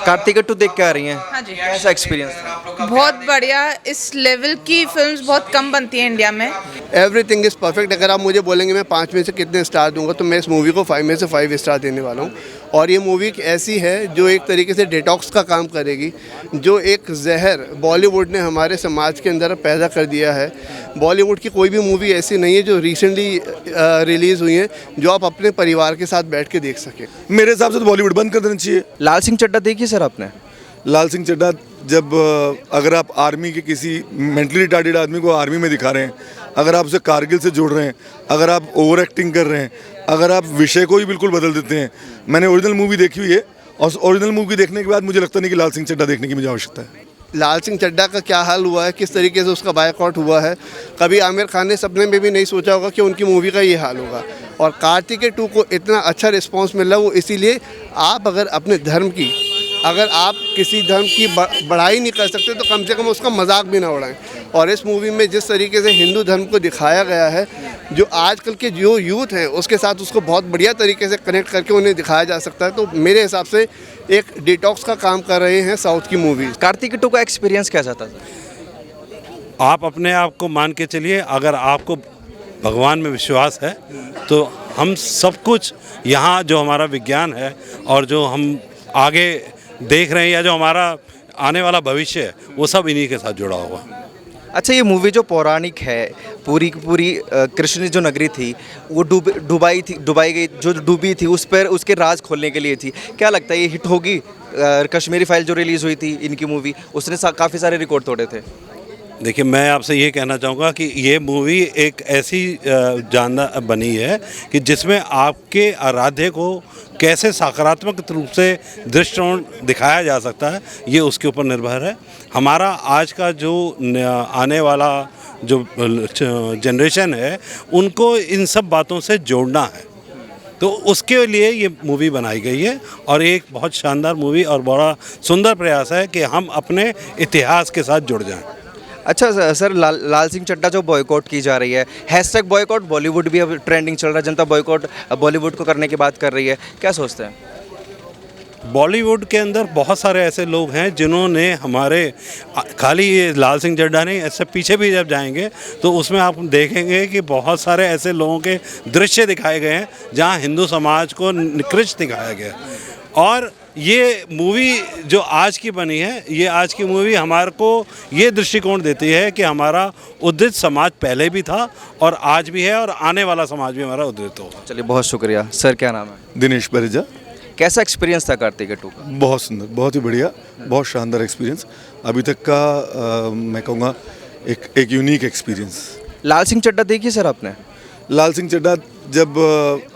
Kartik to देख के आ रही हैं। हाँ जी। कैसा एक्सपीरियंस था? बहुत बढ़िया। इस लेवल की फिल्म्स बहुत कम बनती हैं इंडिया में। Everything is perfect. अगर आप मुझे बोलेंगे मैं 5 में से कितने स्टार दूंगा तो मैं इस मूवी को 5 में से 5 स्टार देने वाला हूँ। और ये मूवी ऐसी है जो एक तरीके से डिटॉक्स का काम करेगी। जो एक जहर बॉलीवुड ने हमारे समाज के अंदर पैदा कर दिया है। बॉलीवुड की कोई भी मूवी ऐसी नहीं है जो रिसेंटली रिलीज़ हुई है जो आप अपने परिवार के साथ बैठ के देख सकें। मेरे हिसाब से तो बॉलीवुड बंद कर देना चाहिए। लाल सिंह चड्ढा देखी सर आपने? लाल सिंह चड्ढा जब अगर आप आर्मी के किसी मेंटली रिटार्डेड आदमी को आर्मी में दिखा रहे हैं, अगर आप उसे कारगिल से जोड़ रहे हैं, अगर आप ओवर एक्टिंग कर रहे हैं, अगर आप विषय को ही बिल्कुल बदल देते हैं। मैंने ओरिजिनल मूवी देखी हुई है और ओरिजिनल मूवी देखने के बाद मुझे लगता नहीं कि लाल सिंह चड्ढा देखने की मुझे आवश्यकता है। लाल सिंह चड्ढा का क्या हाल हुआ है, किस तरीके से उसका बायकॉट हुआ है, कभी आमिर खान ने सपने में भी नहीं सोचा होगा कि उनकी मूवी का ये हाल होगा। और कार्तिकेय 2 को इतना अच्छा रिस्पांस मिल रहा है वो इसीलिए आप अगर अपने धर्म की अगर आप किसी धर्म की बढ़ाई नहीं कर सकते तो कम से कम उसका मजाक भी ना उड़ाएं। और इस मूवी में जिस तरीके से हिंदू धर्म को दिखाया गया है, जो आजकल के जो यूथ हैं उसके साथ उसको बहुत बढ़िया तरीके से कनेक्ट करके उन्हें दिखाया जा सकता है। तो मेरे हिसाब से एक डिटॉक्स का काम कर रहे हैं साउथ की मूवीज़। कार्तिक टू का एक्सपीरियंस कैसा था सर? आप अपने आप को मान के चलिए, अगर आपको भगवान में विश्वास है तो हम सब कुछ यहाँ जो हमारा विज्ञान है और जो हम आगे देख रहे हैं या जो हमारा आने वाला भविष्य है वो सब इन्हीं के साथ जुड़ा हुआ। अच्छा, ये मूवी जो पौराणिक है पूरी की पूरी, कृष्ण जो नगरी थी वो डुबाई गई, जो डूबी थी उस पर उसके राज खोलने के लिए थी। क्या लगता है ये हिट होगी? कश्मीरी फाइल जो रिलीज़ हुई थी इनकी मूवी, उसने काफ़ी सारे रिकॉर्ड तोड़े थे। देखिए, मैं आपसे ये कहना चाहूँगा कि ये मूवी एक ऐसी जानना बनी है कि जिसमें आपके आराध्य को कैसे सकारात्मक रूप से दृष्टिकोण दिखाया जा सकता है, ये उसके ऊपर निर्भर है। हमारा आज का जो आने वाला जो जनरेशन है उनको इन सब बातों से जोड़ना है, तो उसके लिए ये मूवी बनाई गई है। और एक बहुत शानदार मूवी और बड़ा सुंदर प्रयास है कि हम अपने इतिहास के साथ जुड़ जाएं। अच्छा सर, लाल सिंह चड्ढा जो बॉयकॉट की जा रही है, हैशटैग बॉयकॉट, बॉलीवुड भी अब ट्रेंडिंग चल रहा है, जनता बॉयकॉट बॉलीवुड को करने की बात कर रही है, क्या सोचते हैं? बॉलीवुड के अंदर बहुत सारे ऐसे लोग हैं जिन्होंने हमारे, खाली ये लाल सिंह चड्ढा नहीं, ऐसे पीछे भी जब जाएंगे तो उसमें आप देखेंगे कि बहुत सारे ऐसे लोगों के दृश्य दिखाए गए हैं जहां हिंदू समाज को निकृष्ट दिखाया गया। और ये मूवी जो आज की बनी है, ये आज की मूवी हमारे को ये दृष्टिकोण देती है कि हमारा उद्धित समाज पहले भी था और आज भी है और आने वाला समाज भी हमारा उद्धित होगा। चलिए, बहुत शुक्रिया सर। क्या नाम है? दिनेश परिजा। कैसा एक्सपीरियंस था कार्तिक टू का? बहुत सुंदर, बहुत ही बढ़िया, बहुत शानदार एक्सपीरियंस अभी तक का। मैं कहूँगा एक यूनिक एक्सपीरियंस। लाल सिंह चड्ढा देखिए सर आपने? लाल सिंह चड्ढा जब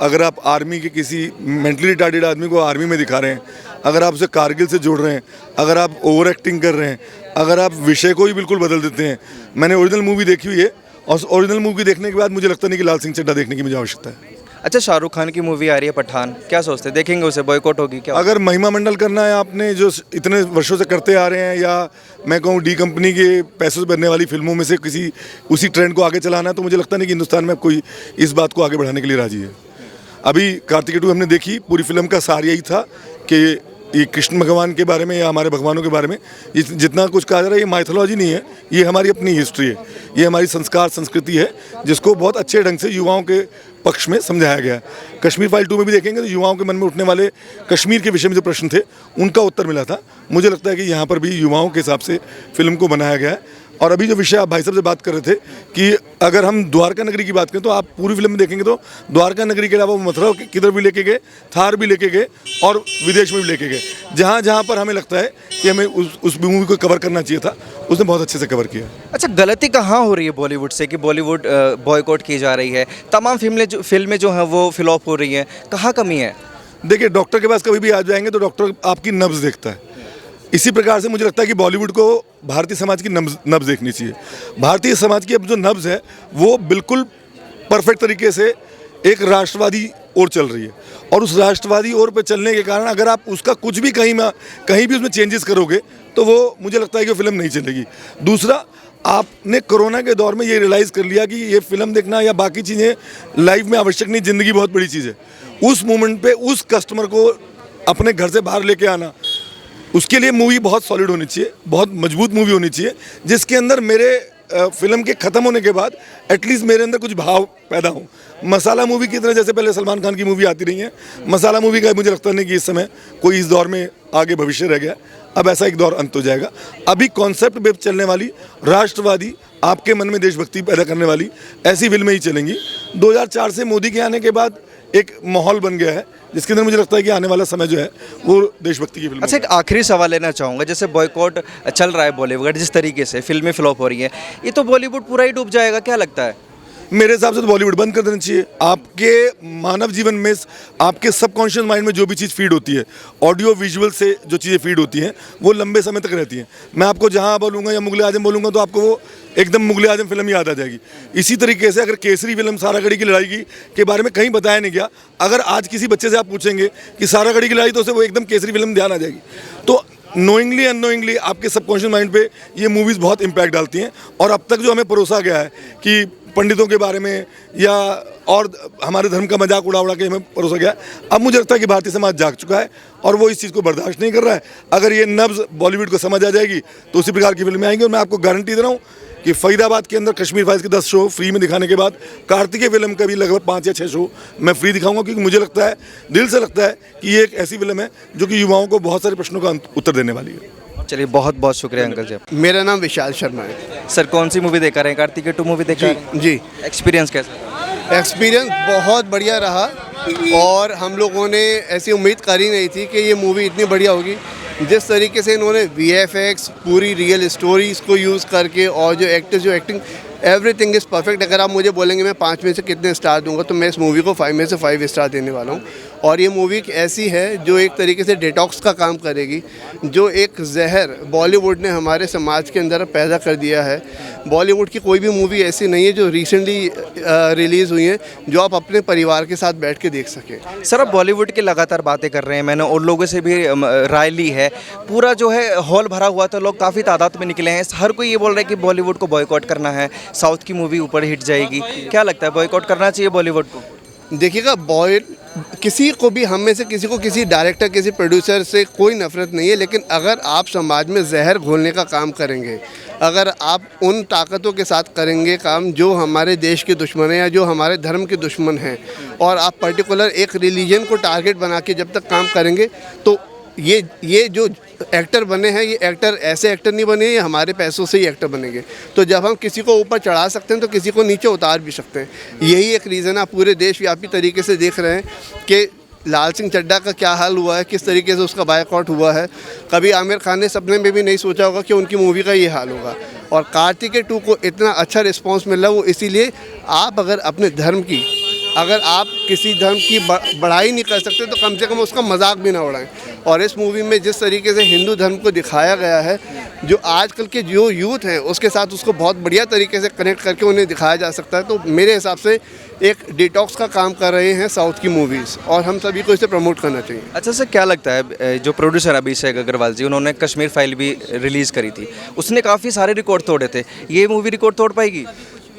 अगर आप आर्मी के किसी मेंटली रिटार्डेड आदमी को आर्मी में दिखा रहे हैं, अगर आप उसे कारगिल से जोड़ रहे हैं, अगर आप ओवर एक्टिंग कर रहे हैं, अगर आप विषय को ही बिल्कुल बदल देते हैं। मैंने ओरिजिनल मूवी देखी हुई है और ओरिजिनल मूवी देखने के बाद मुझे लगता नहीं कि लाल सिंह चड्ढा देखने की मुझे आवश्यकता है। अच्छा, शाहरुख खान की मूवी आ रही है पठान, क्या सोचते हैं, देखेंगे उसे, बॉयकॉट होगी क्या? अगर महिमा मंडल करना है आपने जो इतने वर्षों से करते आ रहे हैं, या मैं कहूँ डी कंपनी के पैसों से बनने वाली फिल्मों में से किसी उसी ट्रेंड को आगे चलाना है, तो मुझे लगता नहीं कि हिंदुस्तान में कोई इस बात को आगे बढ़ाने के लिए राजी है। अभी कार्तिकेय 2 हमने देखी, पूरी फिल्म का सार यही था कि ये कृष्ण भगवान के बारे में या हमारे भगवानों के बारे में जितना कुछ कहा जा रहा है, ये माइथोलॉजी नहीं है, ये हमारी अपनी हिस्ट्री है, ये हमारी संस्कार संस्कृति है, जिसको बहुत अच्छे ढंग से युवाओं के पक्ष में समझाया गया है। कश्मीर फाइल 2 में भी देखेंगे तो युवाओं के मन में उठने वाले कश्मीर के विषय में जो प्रश्न थे उनका उत्तर मिला था। मुझे लगता है कि यहाँ पर भी युवाओं के हिसाब से फिल्म को बनाया गया है। और अभी जो विषय आप भाई साहब से बात कर रहे थे कि अगर हम द्वारका नगरी की बात करें तो आप पूरी फिल्म में देखेंगे तो द्वारका नगरी के अलावा मथुरा किधर भी लेके गए, थार भी लेके गए और विदेश में भी लेके गए। जहाँ जहाँ पर हमें लगता है कि हमें उस मूवी को कवर करना चाहिए था, उसने बहुत अच्छे से कवर किया। अच्छा, गलती कहाँ हो रही है बॉलीवुड से कि बॉलीवुड बॉयकॉट की जा रही है? तमाम फिल्में जो हैं वो फ्लॉप हो रही हैं, कहाँ कमी है? देखिए, डॉक्टर के पास कभी भी आ जाएंगे तो डॉक्टर आपकी नब्ज़ देखता है। इसी प्रकार से मुझे लगता है कि बॉलीवुड को भारतीय समाज की नब्ज़ देखनी चाहिए। भारतीय समाज की अब जो नब्ज़ है वो बिल्कुल परफेक्ट तरीके से एक राष्ट्रवादी ओर चल रही है, और उस राष्ट्रवादी ओर पे चलने के कारण अगर आप उसका कुछ भी कहीं भी उसमें चेंजेस करोगे तो वो मुझे लगता है कि फिल्म नहीं चलेगी। दूसरा, आपने कोरोना के दौर में ये रियलाइज़ कर लिया कि ये फिल्म देखना या बाकी चीज़ें लाइफ में आवश्यक नहीं, ज़िंदगी बहुत बड़ी चीज़ है। उस मोमेंट पे उस कस्टमर को अपने घर से बाहर लेके आना, उसके लिए मूवी बहुत सॉलिड होनी चाहिए, बहुत मजबूत मूवी होनी चाहिए, जिसके अंदर मेरे फिल्म के ख़त्म होने के बाद एटलीस्ट मेरे अंदर कुछ भाव पैदा हो। मसाला मूवी की तरह जैसे पहले सलमान खान की मूवी आती रही है, मसाला मूवी का मुझे लगता नहीं कि इस समय कोई इस दौर में आगे भविष्य रह गया। अब ऐसा एक दौर अंत हो जाएगा। अभी कॉन्सेप्ट पे चलने वाली, राष्ट्रवादी, आपके मन में देशभक्ति पैदा करने वाली ऐसी फिल्में ही चलेंगी। 2004 से मोदी के आने के बाद एक माहौल बन गया है जिसके अंदर मुझे लगता है कि आने वाला समय जो है वो देशभक्ति की फिल्म। अच्छा, एक आखिरी सवाल लेना चाहूँगा। जैसे बॉयकॉट चल रहा है बॉलीवुड, जिस तरीके से फिल्में फ्लॉप हो रही हैं, ये तो बॉलीवुड पूरा ही डूब जाएगा, क्या लगता है? मेरे हिसाब से तो बॉलीवुड बंद कर देना चाहिए। आपके मानव जीवन में, आपके सबकॉन्शियस माइंड में जो भी चीज़ फीड होती है, ऑडियो विजुअल से जो चीज़ें फीड होती हैं, वो लंबे समय तक रहती हैं। मैं आपको जहाँ बोलूँगा या मुगल आजम बोलूँगा तो आपको वो एकदम मुगल आजम फिल्म याद आ जाएगी। इसी तरीके से अगर केसरी फिल्म सारागढ़ी की लड़ाई के बारे में कहीं बताया नहीं गया, अगर आज किसी बच्चे से आप पूछेंगे कि सारागढ़ी की लड़ाई, तो उसे वो एकदम केसरी फिल्म ध्यान आ जाएगी। तो नोइंगली अननोइंगली आपके सबकॉन्शियस माइंड पे ये मूवीज़ बहुत इम्पैक्ट डालती हैं। और अब तक जो हमें परोसा गया है कि पंडितों के बारे में या और हमारे धर्म का मजाक उड़ा उड़ा के हमें परोसा गया, अब मुझे लगता है कि भारतीय समाज जाग चुका है और वो इस चीज़ को बर्दाश्त नहीं कर रहा है। अगर ये नब्ज़ बॉलीवुड को समझ आ जाएगी तो उसी प्रकार की फिल्में आएंगी। और मैं आपको गारंटी दे रहा हूँ कि फरीदाबाद के अंदर कश्मीर फाइल्स के 10 शो फ्री में दिखाने के बाद कार्तिकेय फिल्म का भी लगभग 5 या 6 शो मैं फ्री दिखाऊंगा, क्योंकि मुझे लगता है, दिल से लगता है कि ये एक ऐसी फिल्म है जो कि युवाओं को बहुत सारे प्रश्नों का उत्तर देने वाली है। चलिए, बहुत बहुत शुक्रिया अंकल जी। मेरा नाम विशाल शर्मा है। सर, कौन सी मूवी देखा रहे हैं? कार्तिकेय 2 मूवी देखा रहे हैं? जी। एक्सपीरियंस कैसा? एक्सपीरियंस बहुत बढ़िया रहा और हम लोगों ने ऐसी उम्मीद करी नहीं थी कि ये मूवी इतनी बढ़िया होगी। जिस तरीके से इन्होंने VFX, पूरी रियल स्टोरीज़ को यूज़ करके, और जो एक्टर्स, जो एक्टिंग, एवरीथिंग इज़ परफेक्ट। अगर आप मुझे बोलेंगे मैं 5 में से कितने स्टार दूंगा, तो मैं इस मूवी को 5 में से 5 स्टार देने वाला हूँ। और ये मूवी एक ऐसी है जो एक तरीके से डिटॉक्स का काम करेगी। जो एक जहर बॉलीवुड ने हमारे समाज के अंदर पैदा कर दिया है। बॉलीवुड की कोई भी मूवी ऐसी नहीं है जो रिसेंटली रिलीज़ हुई है जो आप अपने परिवार के साथ बैठ के देख सकें। सर, अब बॉलीवुड की लगातार बातें कर रहे हैं, मैंने और लोगों से भी राय ली है। पूरा जो है हॉल भरा हुआ था, लोग काफ़ी तादाद में निकले हैं। हर कोई ये बोल रहा है कि बॉलीवुड को बॉयकॉट करना है, साउथ की मूवी ऊपर हिट जाएगी। क्या लगता है, बॉयकॉट करना चाहिए बॉलीवुड को? देखिएगा, किसी को भी, हम में से किसी को किसी डायरेक्टर, किसी प्रोड्यूसर से कोई नफरत नहीं है, लेकिन अगर आप समाज में जहर घोलने का काम करेंगे, अगर आप उन ताकतों के साथ करेंगे काम जो हमारे देश के दुश्मन हैं या जो हमारे धर्म के दुश्मन हैं, और आप पर्टिकुलर एक रिलीजन को टारगेट बना के जब तक काम करेंगे, तो ये जो एक्टर बने हैं, ये एक्टर ऐसे एक्टर नहीं बने, ये हमारे पैसों से ही एक्टर बनेंगे। तो जब हम किसी को ऊपर चढ़ा सकते हैं तो किसी को नीचे उतार भी सकते हैं। यही एक रीज़न है। पूरे देशव्यापी तरीके से देख रहे हैं कि लाल सिंह चड्ढा का क्या हाल हुआ है, किस तरीके से उसका बायकॉट हुआ है। कभी आमिर खान ने सपने में भी नहीं सोचा होगा कि उनकी मूवी का ये हाल होगा। और कार्तिकेय 2 को इतना अच्छा रिस्पॉन्स मिल रहा है, वो इसीलिए, आप अगर अपने धर्म की, अगर आप किसी धर्म की बढ़ाई नहीं कर सकते तो कम से कम उसका मजाक भी ना उड़ाएं। और इस मूवी में जिस तरीके से हिंदू धर्म को दिखाया गया है, जो आजकल के जो यूथ हैं उसके साथ उसको बहुत बढ़िया तरीके से कनेक्ट करके उन्हें दिखाया जा सकता है। तो मेरे हिसाब से एक डिटॉक्स का काम कर रहे हैं साउथ की मूवीज़, और हम सभी को इसे प्रमोट करना चाहिए। अच्छा सर, क्या लगता है, जो प्रोड्यूसर अभिषेक अग्रवाल जी, उन्होंने कश्मीर फाइल भी रिलीज़ करी थी, उसने काफ़ी सारे रिकॉर्ड तोड़े थे, ये मूवी रिकॉर्ड तोड़ पाएगी?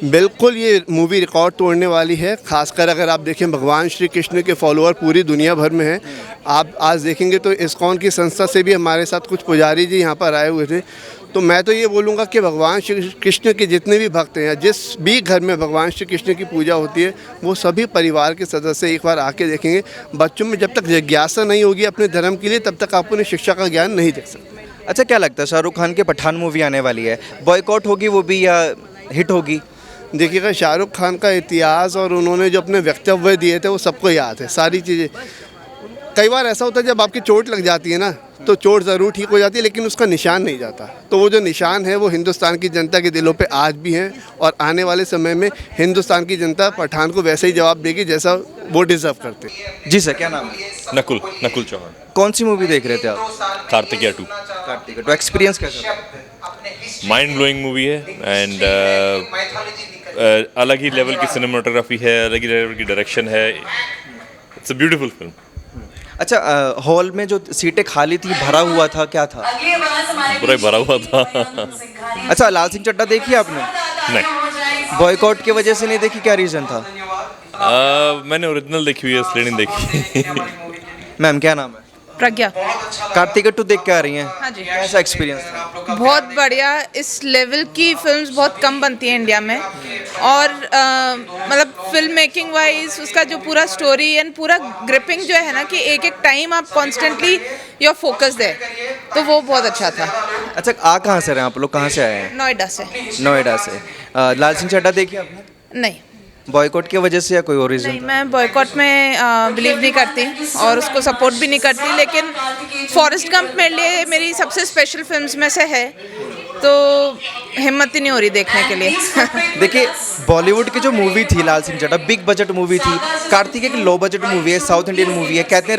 बिल्कुल, ये मूवी रिकॉर्ड तोड़ने वाली है। खासकर अगर आप देखें, भगवान श्री कृष्ण के फॉलोअर पूरी दुनिया भर में हैं। आप आज देखेंगे तो इस्कॉन की संस्था से भी हमारे साथ कुछ पुजारी जी यहाँ पर आए हुए थे। तो मैं तो ये बोलूँगा कि भगवान श्री कृष्ण के जितने भी भक्त हैं, जिस भी घर में भगवान श्री कृष्ण की पूजा होती है, वो सभी परिवार के सदस्य एक बार आके देखेंगे। बच्चों में जब तक जिज्ञासा नहीं होगी अपने धर्म के लिए, तब तक आप उन्हें शिक्षा का ज्ञान नहीं दे सकते। अच्छा, क्या लगता है, शाहरुख खान के पठान मूवी आने वाली है, बॉयकॉट होगी वो भी या हिट होगी? देखिएगा, शाहरुख खान का इतिहास और उन्होंने जो अपने वक्तव्य दिए थे वो सबको याद है, सारी चीज़ें। कई बार ऐसा होता है जब आपकी चोट लग जाती है ना, तो चोट ज़रूर ठीक हो जाती है, लेकिन उसका निशान नहीं जाता। तो वो जो निशान है वो हिंदुस्तान की जनता के दिलों पे आज भी हैं, और आने वाले समय में हिंदुस्तान की जनता पठान को वैसे ही जवाब देगी जैसा वो डिज़र्व करते हैं। जी सर, क्या नाम है? नकुल चौहान। कौन सी मूवी देख रहे थे आप? कार्तिकेय 2। कार्तिकेय 2 एक्सपीरियंस कैसा? माइंड ब्लोइंग मूवी है एंड अलग ही लेवल की सिनेमाटोग्राफी है, अलग ही लेवल की डायरेक्शन है। It's a beautiful film. अच्छा, हॉल में जो सीटें खाली थी, भरा हुआ था, क्या था? पूरा भरा हुआ था। अच्छा, लाल सिंह चड्ढा देखी आपने? नहीं, बॉयकॉट की वजह से नहीं देखी, क्या रीज़न था? मैंने ओरिजिनल देखी हुई है, इसलिए नहीं देखी। मैम, क्या नाम है? प्रज्ञा। कार्तिक 2 देख के आ रही हैं? हाँ जी। कैसा एक्सपीरियंस था? बहुत बढ़िया। इस लेवल की फिल्म्स बहुत कम बनती हैं इंडिया में, और मतलब फिल्म मेकिंग वाइज उसका जो पूरा स्टोरी एंड पूरा ग्रिपिंग जो है ना, कि एक एक टाइम आप कॉन्स्टेंटली योर फोकस्ड है, तो वो बहुत अच्छा था। अच्छा, आ कहाँ से रहे हैं आप लोग, कहाँ से आए हैं? नोएडा से। नोएडा से। लाल सिंह चड्ढा देखी आपने? नहीं बॉयकॉट की वजह से या कोई और रीज़न? नहीं, मैं बॉयकॉट में बिलीव नहीं करती और उसको सपोर्ट भी नहीं करती, लेकिन फॉरेस्ट गंप मेरे लिए मेरी सबसे स्पेशल फिल्म्स में से है, तो हिम्मत ही नहीं हो रही देखने के लिए। देखिए, बॉलीवुड की जो मूवी थी Laal Singh Chaddha, big budget movie थी। कार्तिक एक लो बजट मूवी है, साउथ इंडियन मूवी है। कहते हैं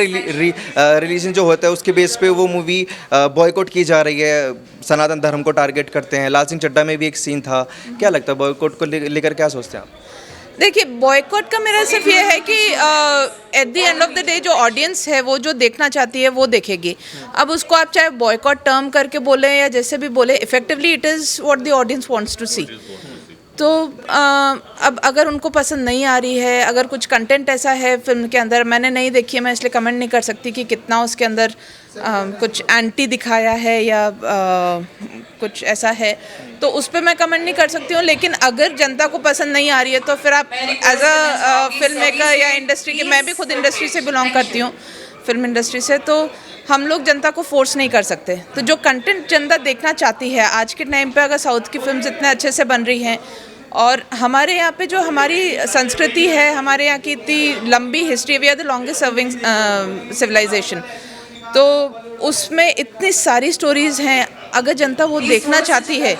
रिलीजन जो होता है उसके बेस पे वो मूवी बॉयकॉट की जा रही है, सनातन धर्म को टारगेट करते हैं। लाल सिंह चड्ढा में भी एक सीन था। क्या लगता है बॉयकॉट को लेकर क्या सोचते हैं आप? देखिए, बॉयकॉट का मेरा सिर्फ ये है कि at the end of the day जो ऑडियंस है वो जो देखना चाहती है वो देखेगी। अब उसको आप चाहे बॉयकॉट टर्म करके बोले या जैसे भी बोले, effectively it is what the audience wants to see. तो अब अगर उनको पसंद नहीं आ रही है, अगर कुछ कंटेंट ऐसा है फिल्म के अंदर, मैंने नहीं देखी है, मैं इसलिए कमेंट नहीं कर सकती कि कितना उसके अंदर कुछ एंटी दिखाया है या कुछ ऐसा है, तो उस पर मैं कमेंट नहीं कर सकती हूँ। लेकिन अगर जनता को पसंद नहीं आ रही है तो फिर आप एज अ फिल्म मेकर या इंडस्ट्री के, मैं भी खुद इंडस्ट्री से बिलोंग करती हूँ, फिल्म इंडस्ट्री से, तो हम लोग जनता को फोर्स नहीं कर सकते। तो जो कंटेंट जनता देखना चाहती है आज के टाइम पे, अगर साउथ की फिल्म्स इतने अच्छे से बन रही हैं और हमारे यहाँ पे जो हमारी संस्कृति है, हमारे यहाँ की इतनी लंबी history, we are the longest serving civilization, तो उसमें इतनी सारी स्टोरीज़ हैं। अगर जनता वो देखना चाहती है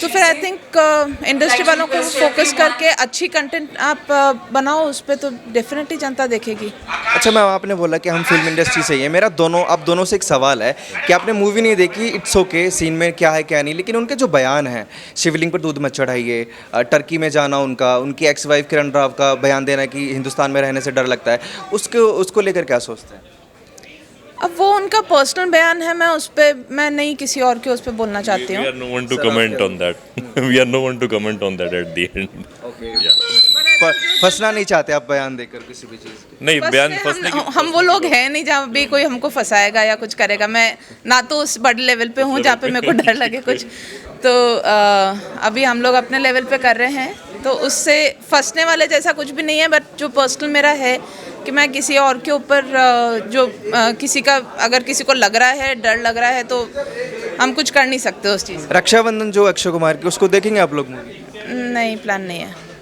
तो फिर आई थिंक इंडस्ट्री वालों को फोकस करके अच्छी कंटेंट आप बनाओ उस पर, तो डेफिनेटली जनता देखेगी। अच्छा मैम, आपने बोला कि हम फिल्म इंडस्ट्री से ही हैं। मेरा आप दोनों से एक सवाल है कि आपने मूवी नहीं देखी, इट्स ओके, सीन में क्या है क्या नहीं, लेकिन उनके जो बयान हैं, शिवलिंग पर दूध मत चढ़ाइए, टर्की में जाना, उनकी एक्स वाइफ किरण राव का बयान देना कि हिंदुस्तान में रहने से डर लगता है, उसको लेकर क्या सोचते हैं? अब वो उनका पर्सनल बयान है, मैं नहीं किसी और के उस पर बोलना चाहती हूँ। We are no one to comment on that. We are no one to comment on that at the end. फंसना नहीं चाहते आप बयान देकर किसी भी चीज़ के? नहीं, बयान फंसने की हम वो लोग हैं नहीं जहाँ भी कोई हमको फंसाएगा या कुछ करेगा। मैं ना तो उस बड़े लेवल पे हूँ जहाँ पे मेरे को डर लगे कुछ, तो अभी हम लोग अपने लेवल पे कर रहे हैं, तो उससे फंसने वाले जैसा कुछ भी नहीं है। बट जो पर्सनल मेरा है कि मैं किसी और के ऊपर किसी का, अगर किसी को लग रहा है, डर लग रहा है, तो हम कुछ कर नहीं सकते उस चीज़। रक्षाबंधन जो अक्षय कुमार की, उसको देखेंगे आप लोग मूवी? नहीं, प्लान नहीं है।